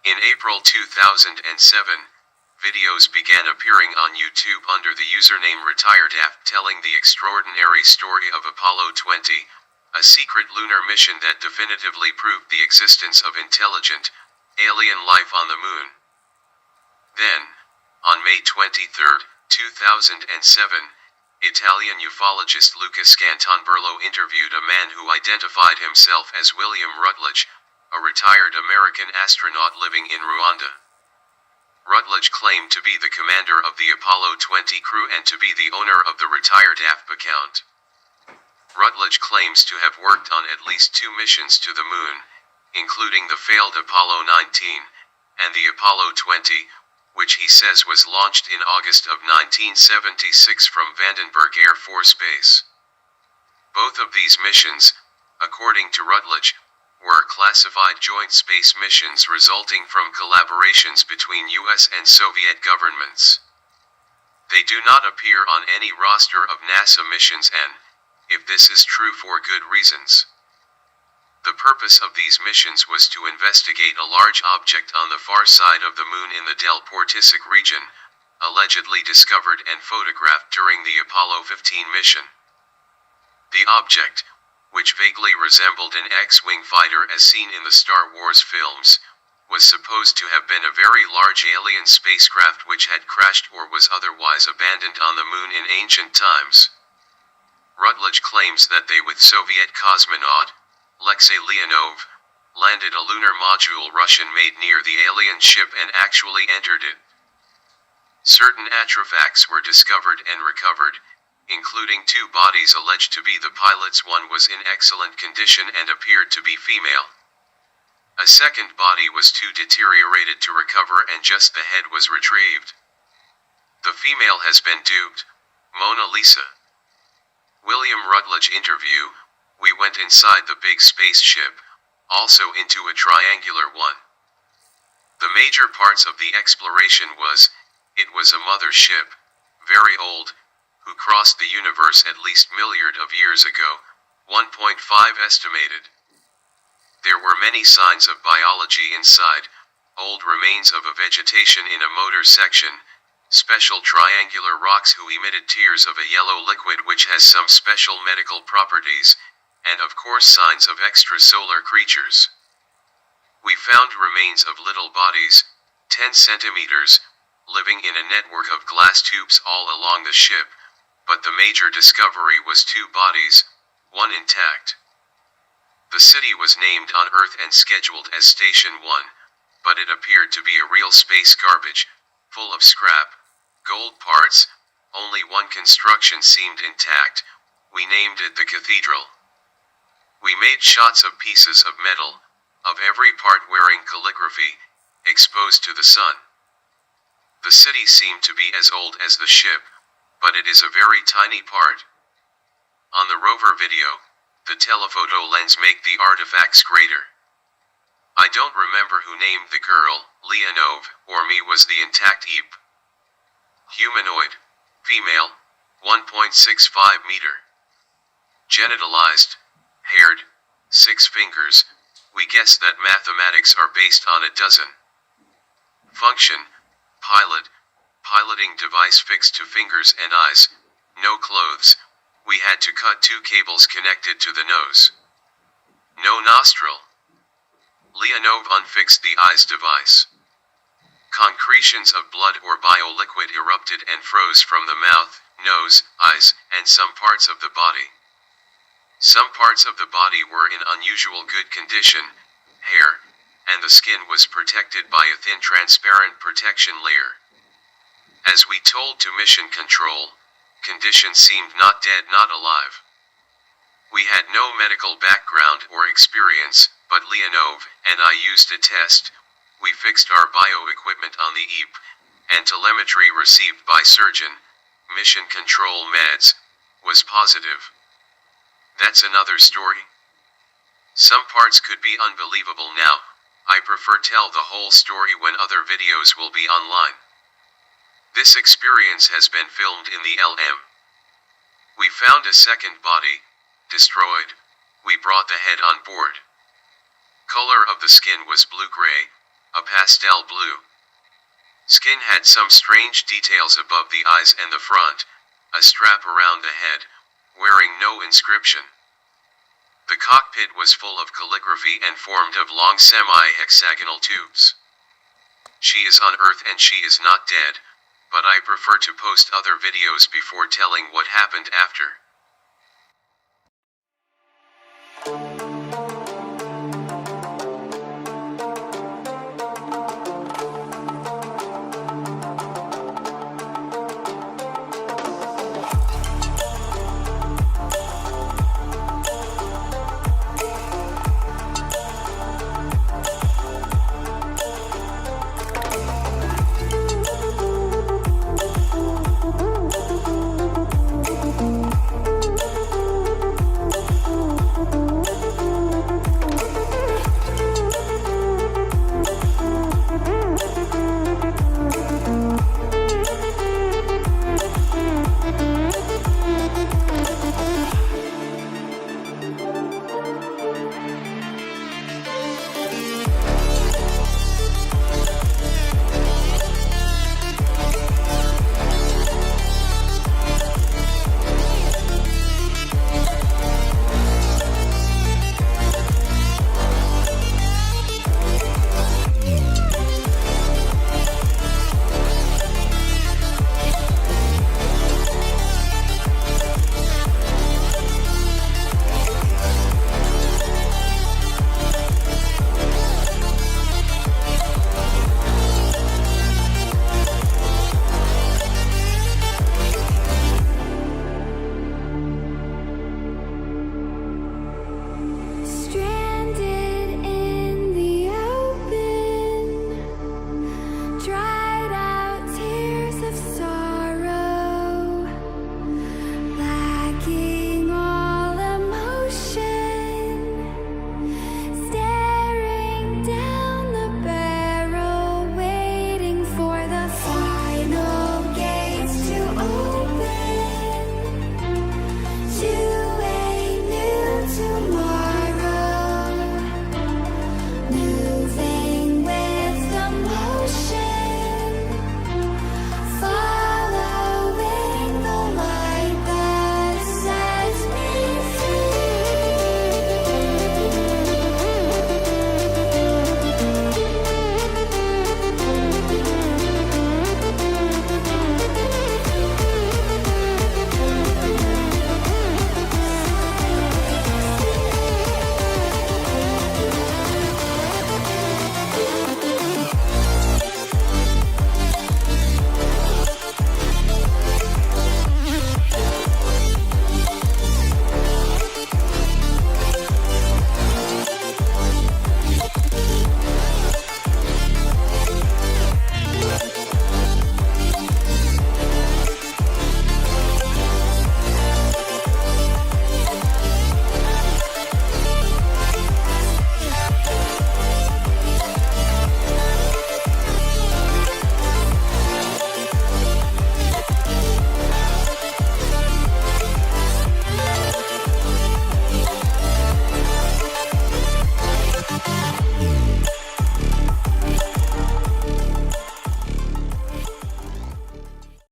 In April 2007, videos began appearing on YouTube under the username RetiredAF telling the extraordinary story of Apollo 20, a secret lunar mission that definitively proved the existence of intelligent, alien life on the moon. Then, on May 23, 2007, Italian ufologist Luca Scantonburlo interviewed a man who identified himself as William Rutledge, a retired American astronaut living in Rwanda. Rutledge claimed to be the commander of the Apollo 20 crew and to be the owner of the RetiredAF account. Rutledge claims to have worked on at least 2 missions to the moon, including the failed Apollo 19, and the Apollo 20, which he says was launched in August of 1976 from Vandenberg Air Force Base. Both of these missions, according to Rutledge, were classified joint space missions resulting from collaborations between US and Soviet governments. They do not appear on any roster of NASA missions and, if this is true, for good reasons. The purpose of these missions was to investigate a large object on the far side of the moon in the Del Portisic region, allegedly discovered and photographed during the Apollo 15 mission. The object, which vaguely resembled an X-wing fighter as seen in the Star Wars films, was supposed to have been a very large alien spacecraft which had crashed or was otherwise abandoned on the moon in ancient times. Rutledge claims that they, with Soviet cosmonaut Alexei Leonov, landed a lunar module Russian-made near the alien ship and actually entered it. Certain artifacts were discovered and recovered, including 2 bodies alleged to be the pilots. One was in excellent condition and appeared to be female. A second body was too deteriorated to recover and just the head was retrieved. The female has been duped. Mona Lisa. William Rutledge interview: "We went inside the big spaceship, also into a triangular one. The major parts of the exploration it was a mother ship, very old, who crossed the universe at least milliard of years ago, 1.5 estimated. There were many signs of biology inside, old remains of a vegetation in a motor section, special triangular rocks who emitted tears of a yellow liquid which has some special medical properties, and of course signs of extrasolar creatures. We found remains of little bodies, 10 centimeters, living in a network of glass tubes all along the ship, but the major discovery was 2 bodies, one intact. The city was named on Earth and scheduled as Station 1, but it appeared to be a real space garbage, full of scrap, gold parts, only one construction seemed intact, we named it the cathedral. We made shots of pieces of metal, of every part wearing calligraphy, exposed to the sun. The city seemed to be as old as the ship, but it is a very tiny part. On the rover video, the telephoto lens make the artifacts greater. I don't remember who named the girl, Leonov, or me was the intact Eep. Humanoid, female, 1.65 meter. Genitalized, haired, 6 fingers, we guess that mathematics are based on a dozen. Function, piloting device fixed to fingers and eyes, no clothes, we had to cut 2 cables connected to the nose. No nostril. Leonov unfixed the eyes device. Concretions of blood or bioliquid erupted and froze from the mouth, nose, eyes, and some parts of the body. Some parts of the body were in unusual good condition, hair, and the skin was protected by a thin transparent protection layer. As we told to Mission Control, condition seemed not dead, not alive. We had no medical background or experience, but Leonov and I used a test. We fixed our bio-equipment on the Eep, and telemetry received by surgeon, Mission Control meds, was positive. That's another story. Some parts could be unbelievable now. I prefer tell the whole story when other videos will be online. This experience has been filmed in the LM. We found a second body, destroyed. We brought the head on board. Color of the skin was blue-gray, a pastel blue. Skin had some strange details above the eyes and the front, a strap around the head, wearing no inscription. The cockpit was full of calligraphy and formed of long semi-hexagonal tubes. She is on Earth and she is not dead, but I prefer to post other videos before telling what happened after.